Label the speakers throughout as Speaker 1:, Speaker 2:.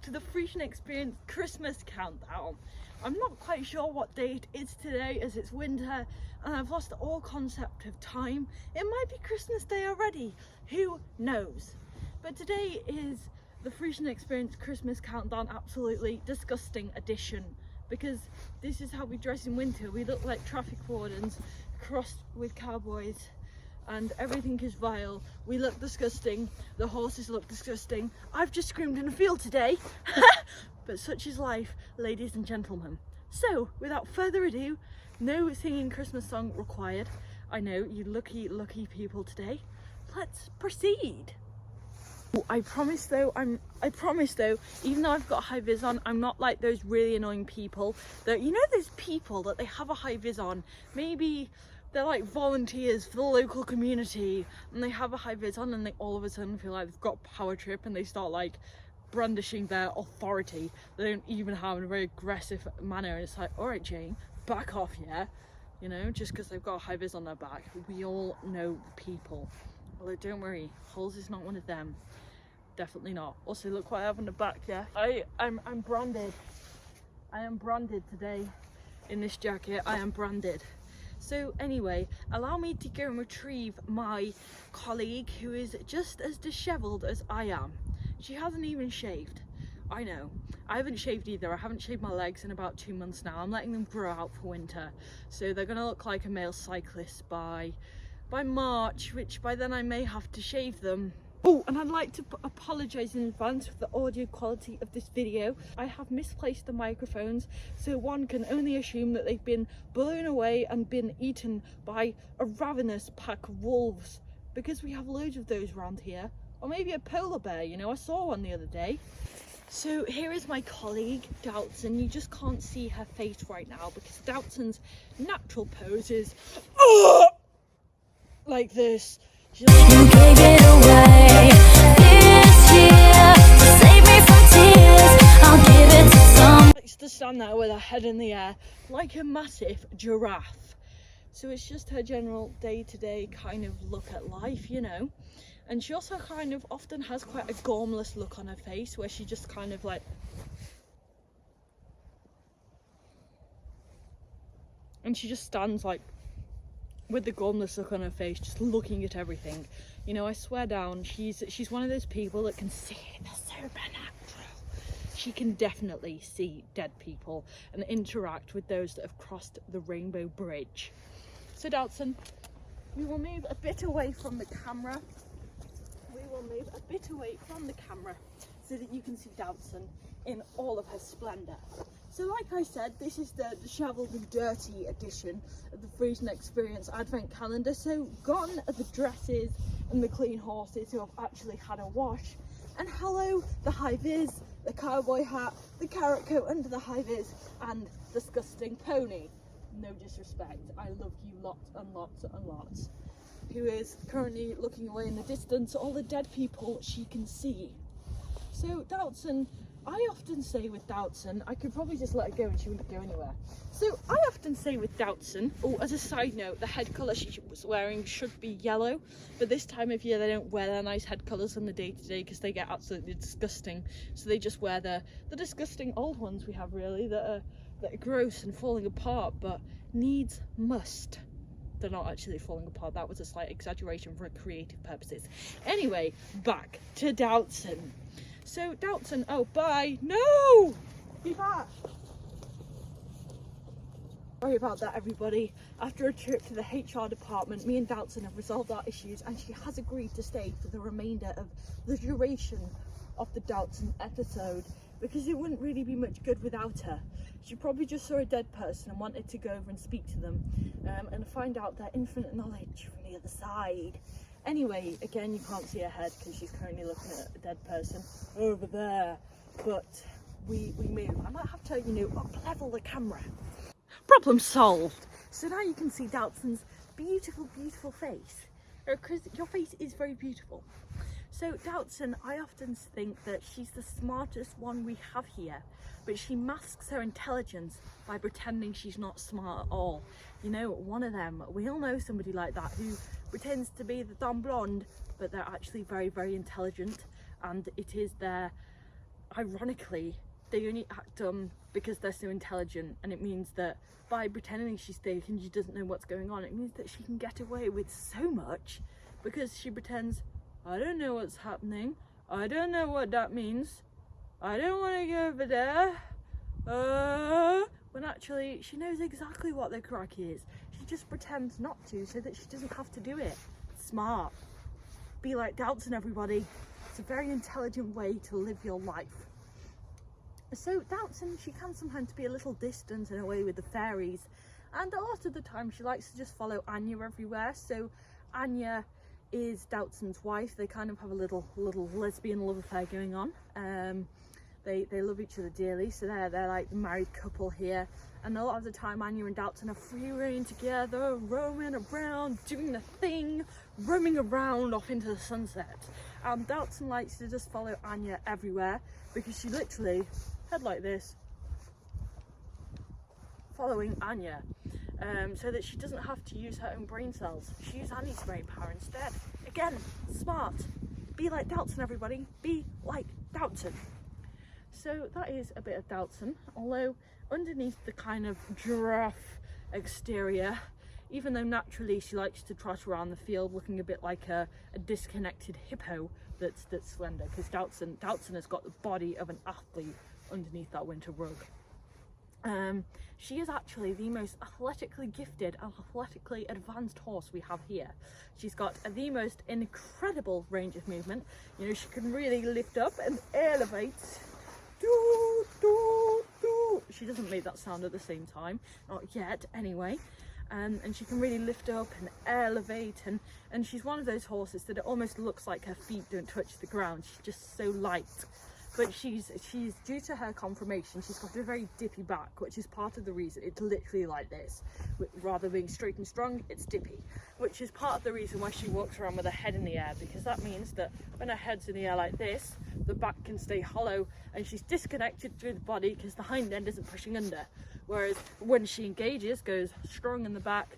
Speaker 1: to the Friesian Experience Christmas countdown. I'm not quite sure what day it is today as it's winter and I've lost all concept of time. It might be Christmas Day already, who knows? But today is the Friesian Experience Christmas countdown absolutely disgusting edition, because this is how we dress in winter. We look like traffic wardens crossed with cowboys and everything is vile. We look disgusting, the horses look disgusting. I've just screamed in a field today. But such is life, ladies and gentlemen. So without further ado, no singing Christmas song required. I know, you lucky people today. Let's proceed. I promise though, even though I've got high vis on, I'm not like those really annoying people that, you know, those people that they have a high vis on, maybe they're like volunteers for the local community and they have a high vis on and they all of a sudden feel like they've got power trip and they start like brandishing their authority. They don't even have in a very aggressive manner, and it's like, all right Jane, back off, yeah, you know, just because they've got a high vis on their back. We all know the people. Well, don't worry, Hulls is not one of them. Definitely not. Also, look what I have on the back, yeah? I'm branded. I am branded today in this jacket. I am branded. So anyway, allow me to go and retrieve my colleague who is just as dishevelled as I am. She hasn't even shaved. I know. I haven't shaved either. I haven't shaved my legs in about 2 months now. I'm letting them grow out for winter. So they're gonna look like a male cyclist by March, which by then I may have to shave them. Oh, and I'd like to apologise in advance for the audio quality of this video. I have misplaced the microphones, so one can only assume that they've been blown away and been eaten by a ravenous pack of wolves, because we have loads of those around here. Or maybe a polar bear, you know, I saw one the other day. So here is my colleague, Doutzen. You just can't see her face right now because Doutzen's natural pose is like this. You gave it away this year to save me from tears. I'll give it to some. Likes to stand there with her head in the air like a massive giraffe. So it's just her general day-to-day kind of look at life, you know. And she also kind of often has quite a gormless look on her face where she just kind of like, and she just stands like with the gormless look on her face, just looking at everything. You know, I swear down, she's one of those people that can see the supernatural. She can definitely see dead people and interact with those that have crossed the rainbow bridge. So Doutzen, we will move a bit away from the camera. So that you can see Doutzen in all of her splendour. So like I said, this is the dishevelled and dirty edition of the Friesian Experience Advent calendar. So gone are the dresses and the clean horses who have actually had a wash. And hello, the high vis, the cowboy hat, the carrot coat under the high vis, and disgusting pony. No disrespect, I love you lots and lots and lots. Who is currently looking away in the distance at all the dead people she can see. So Doutzen, I often say with Doutzen, I could probably just let her go and she wouldn't go anywhere. So I often say with Doutzen, oh, as a side note, the head colour she was wearing should be yellow, but this time of year they don't wear their nice head colours on the day-to-day because they get absolutely disgusting. So they just wear the disgusting old ones we have, really, that are gross and falling apart, but needs must. They're not actually falling apart. That was a slight exaggeration for creative purposes. Anyway, back to Doutzen. So Doutzen, oh bye, no! Be back! Sorry about that everybody. After a trip to the HR department, me and Doutzen have resolved our issues and she has agreed to stay for the remainder of the duration of the Doutzen episode, because it wouldn't really be much good without her. She probably just saw a dead person and wanted to go over and speak to them and find out their infinite knowledge from the other side. Anyway, again, you can't see her head because she's currently looking at a dead person over there. But we move. I might have to, you know, up level the camera. Problem solved. So now you can see Doutzen's beautiful, beautiful face. Because your face is very beautiful. So Doutzen, I often think that she's the smartest one we have here, but she masks her intelligence by pretending she's not smart at all. You know, one of them, we all know somebody like that who pretends to be the dumb blonde, but they're actually very, very intelligent, and it is their ironically, they only act dumb because they're so intelligent, and it means that by pretending she's thick and she doesn't know what's going on, it means that she can get away with so much because she pretends, I don't know what's happening, I don't know what that means, I don't want to go over there, when actually she knows exactly what the crack is. She just pretends not to so that she doesn't have to do it. Smart. Be like Doubtson, everybody. It's a very intelligent way to live your life. So Doubtson, she can sometimes be a little distant in a way with the fairies, and a lot of the time she likes to just follow Anya everywhere. So Anya is Doubtson's wife. They kind of have a little lesbian love affair going on. They love each other dearly, so they're like the married couple here. And a lot of the time Anya and Doubtson are free reign together, roaming around, doing the thing, roaming around off into the sunset. Doubtson likes to just follow Anya everywhere because she literally, head like this, following Anya, so that she doesn't have to use her own brain cells. She uses Anya's brain power instead. Again, smart. Be like Doubtson, everybody. Be like Doubtson. So that is a bit of Doubtson, although underneath the kind of giraffe exterior, even though naturally she likes to trot around the field looking a bit like a disconnected hippo that's slender, because Doubtson has got the body of an athlete underneath that winter rug. She is actually the most athletically gifted and athletically advanced horse we have here. She's got the most incredible range of movement. You know, she can really lift up and elevate. Doo, doo, doo. She doesn't make that sound at the same time, not yet anyway. And she can really lift up and elevate, and she's one of those horses that it almost looks like her feet don't touch the ground. She's just so light. But she's due to her conformation, she's got a very dippy back, which is part of the reason it's literally like this. Rather than being straight and strong, it's dippy, which is part of the reason why she walks around with her head in the air, because that means that when her head's in the air like this, the back can stay hollow and she's disconnected through the body because the hind end isn't pushing under. Whereas when she engages, goes strong in the back,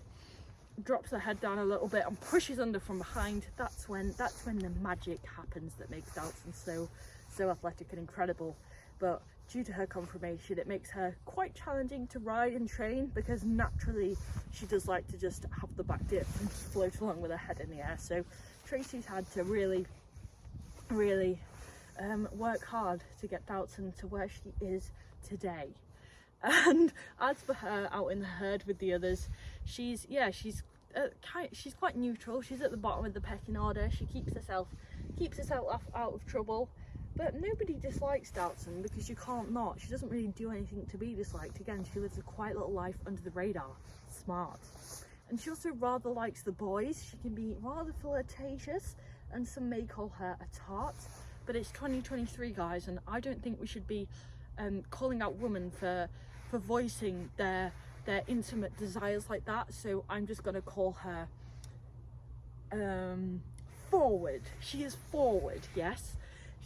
Speaker 1: drops her head down a little bit and pushes under from behind, that's when the magic happens that makes Doubtson so athletic and incredible. But due to her conformation, it makes her quite challenging to ride and train, because naturally she does like to just have the back dip and float along with her head in the air. So Tracy's had to really work hard to get Doubtson to where she is today. And as for her out in the herd with the others, she's quite neutral. She's at the bottom of the pecking order. She keeps herself out of trouble. But nobody dislikes Doubtson because you can't not. She doesn't really do anything to be disliked. Again, she lives a quiet little life under the radar. Smart. And she also rather likes the boys. She can be rather flirtatious, and some may call her a tart. But it's 2023, guys, and I don't think we should be calling out women for voicing their intimate desires like that. So I'm just going to call her forward. She is forward, yes.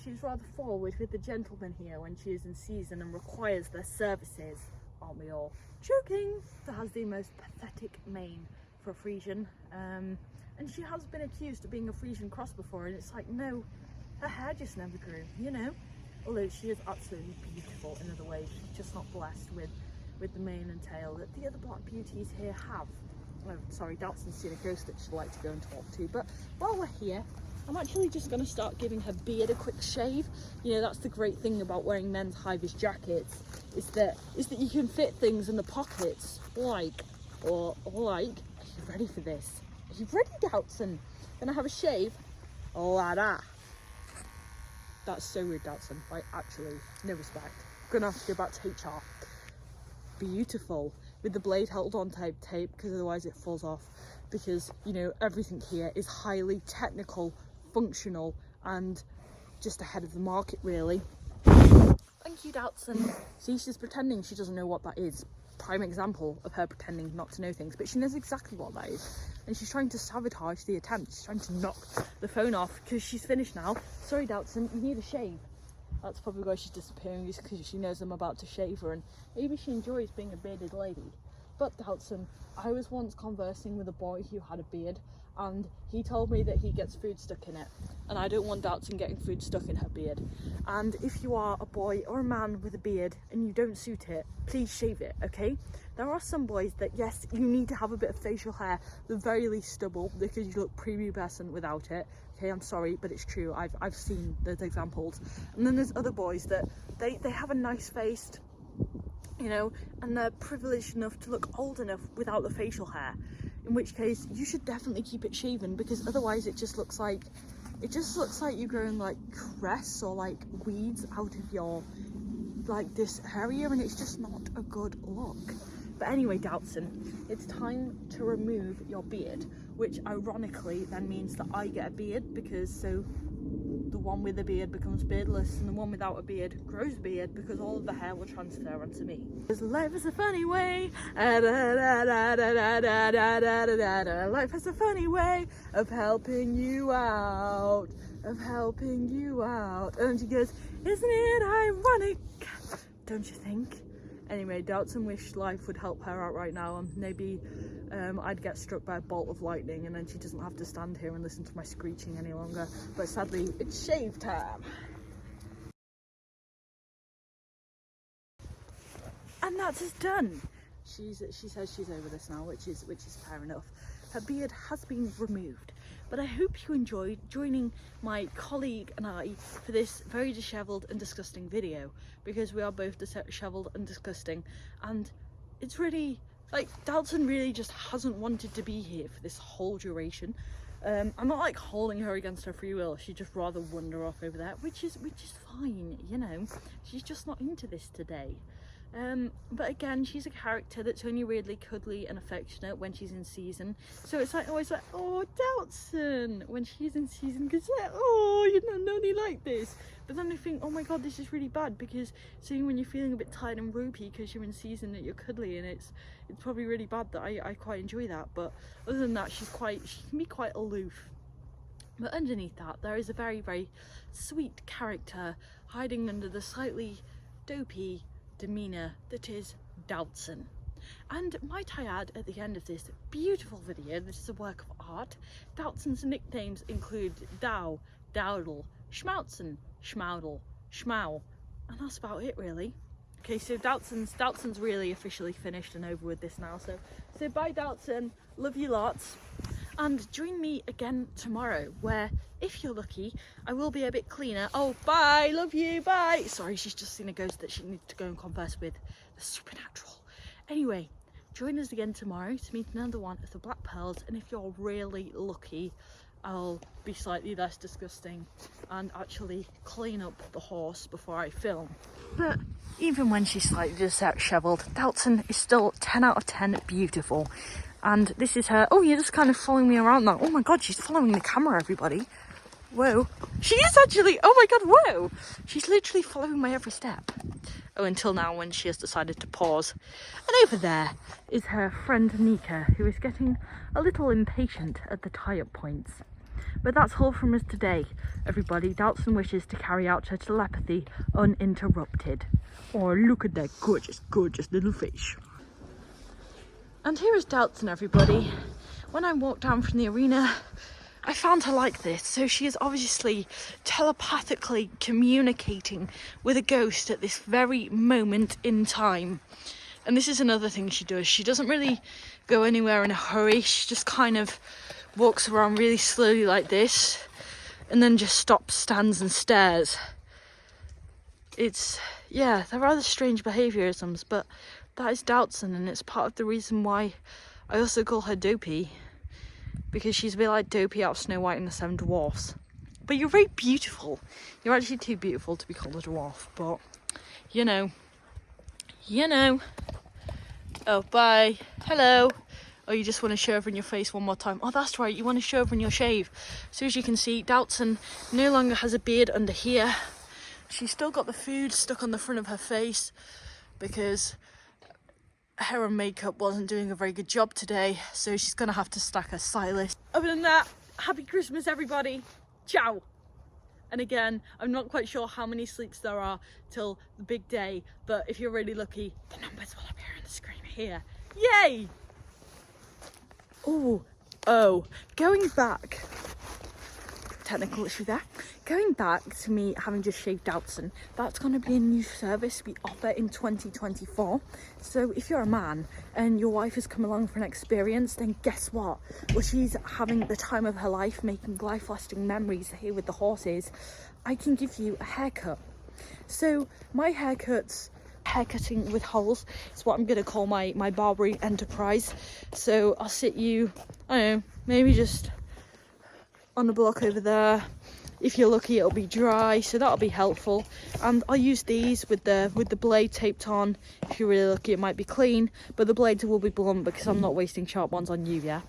Speaker 1: She's rather forward with the gentleman here when she is in season and requires their services. Aren't we all? Joking! That has the most pathetic mane for a Friesian. And she has been accused of being a Friesian cross before, and it's like, no, her hair just never grew, you know? Although she is absolutely beautiful in other ways. She's just not blessed with the mane and tail that the other black beauties here have. Oh, sorry, Doubtson's seen a ghost that she'd like to go and talk to. But while we're here, I'm actually just going to start giving her beard a quick shave. You know, that's the great thing about wearing men's high-vis jackets, is that you can fit things in the pockets, are you ready for this? Are you ready, Doubtson? Gonna have a shave? Like that. That's so rude, Doubtson. Like, actually, no respect. Gonna have to go back to HR. Beautiful. With the blade held on tape, because otherwise it falls off. Because, you know, everything here is highly technical, functional, and just ahead of the market, really. Thank you, Doubtson. See, she's pretending she doesn't know what that is. Prime example of her pretending not to know things, but she knows exactly what that is. And she's trying to sabotage the attempt. She's trying to knock the phone off because she's finished now. Sorry, Doubtson, you need a shave. That's probably why she's disappearing, just because she knows I'm about to shave her, and maybe she enjoys being a bearded lady. But Doubtson, I was once conversing with a boy who had a beard, and he told me that he gets food stuck in it, and I don't want Doubtson getting food stuck in her beard. And if you are a boy or a man with a beard and you don't suit it, please shave it, okay? There are some boys that, yes, you need to have a bit of facial hair, the very least stubble, because you look prepubescent without it. Okay, I'm sorry, but it's true. I've seen those examples. And then there's other boys that they have a nice face, you know, and they're privileged enough to look old enough without the facial hair. In which case, you should definitely keep it shaven, because otherwise it just looks like you're growing like cress or like weeds out of your like this area, and it's just not a good look. But anyway, Doubtson, it's time to remove your beard, which ironically then means that I get a beard, because so the one with a beard becomes beardless and the one without a beard grows a beard, because all of the hair will transfer onto me. Because life is a funny way, life has a funny way of helping you out, And she goes, isn't it ironic? Don't you think? Anyway, Doubtson wished life would help her out right now, and maybe I'd get struck by a bolt of lightning and then she doesn't have to stand here and listen to my screeching any longer. But sadly, it's shave time. And that's us done. She says she's over this now, which is fair enough. Her beard has been removed. But I hope you enjoyed joining my colleague and I for this very dishevelled and disgusting video, because we are both dishevelled and disgusting, and it's really, like, Doubtson really just hasn't wanted to be here for this whole duration. I'm not like holding her against her free will, she'd just rather wander off over there, which is fine, you know, she's just not into this today. But again, she's a character that's only weirdly cuddly and affectionate when she's in season. So it's like always like, oh, Doubtson, when she's in season, because like, oh, you're not only like this. But then I think, oh my god, this is really bad, because seeing when you're feeling a bit tired and ropey because you're in season that you're cuddly, and it's probably really bad that I quite enjoy that. But other than that, she can be quite aloof. But underneath that, there is a very, very sweet character hiding under the slightly Dou P demeanour that is Doubtson. And might I add, at the end of this beautiful video, this is a work of art, Doubtson's nicknames include Dou, Dowdle, Schmoutzen, Schmoudle, Schmau, and that's about it really. Okay, so Doubtson's really officially finished and over with this now, so bye Doubtson, love you lots. And join me again tomorrow, where, if you're lucky, I will be a bit cleaner. Oh, bye, love you, bye. Sorry, she's just seen a ghost that she needs to go and converse with. The supernatural. Anyway, join us again tomorrow to meet another one of the Black Pearls, and if you're really lucky, I'll be slightly less disgusting and actually clean up the horse before I film. But even when she's slightly dishevelled, Doubtson is still 10 out of 10 beautiful. And this is her. Oh, you're just kind of following me around now. Oh my god, she's following the camera, everybody. Whoa. She is actually. Oh my god, whoa. She's literally following my every step. Oh, until now when she has decided to pause. And over there is her friend Nika, who is getting a little impatient at the tie-up points. But that's all from us today, everybody. Doubtson wishes to carry out her telepathy uninterrupted. Oh, look at that gorgeous, gorgeous little fish. And here is Doubtson, everybody. When I walked down from the arena, I found her like this. So she is obviously telepathically communicating with a ghost at this very moment in time. And this is another thing she does. She doesn't really go anywhere in a hurry. She just kind of walks around really slowly like this, and then just stops, stands and stares. It's, yeah, they're rather strange behaviourisms, but that is Doubtson, and it's part of the reason why I also call her Dou P, because she's a bit like Dou P out of Snow White and the Seven Dwarfs. But you're very beautiful. You're actually too beautiful to be called a dwarf, but you know. Oh, bye. Hello. Oh, you just want to show over in your face one more time. Oh, that's right, you want to show over in your shave. So as you can see, Doubtson no longer has a beard under here. She's still got the food stuck on the front of her face because hair and makeup wasn't doing a very good job today, so she's gonna have to stack her stylist. Other than that, happy Christmas everybody. Ciao. And again, I'm not quite sure how many sleeps there are till the big day, but if you're really lucky, the numbers will appear on the screen here. Yay! Oh, Oh, going back, technical issue there. Going back to me having just shaved Dowson, that's going to be a new service we offer in 2024. So if you're a man and your wife has come along for an experience, then guess what? Well, she's having the time of her life, making life-lasting memories here with the horses. I can give you a haircut. So my haircutting with holes is what I'm going to call my barbering enterprise. So I'll sit you, I don't know, maybe just on the block over there. If you're lucky, it'll be dry, so that'll be helpful. And I'll use these with the blade taped on. If you're really lucky, it might be clean, but the blades will be blunt because I'm not wasting sharp ones on you, yeah?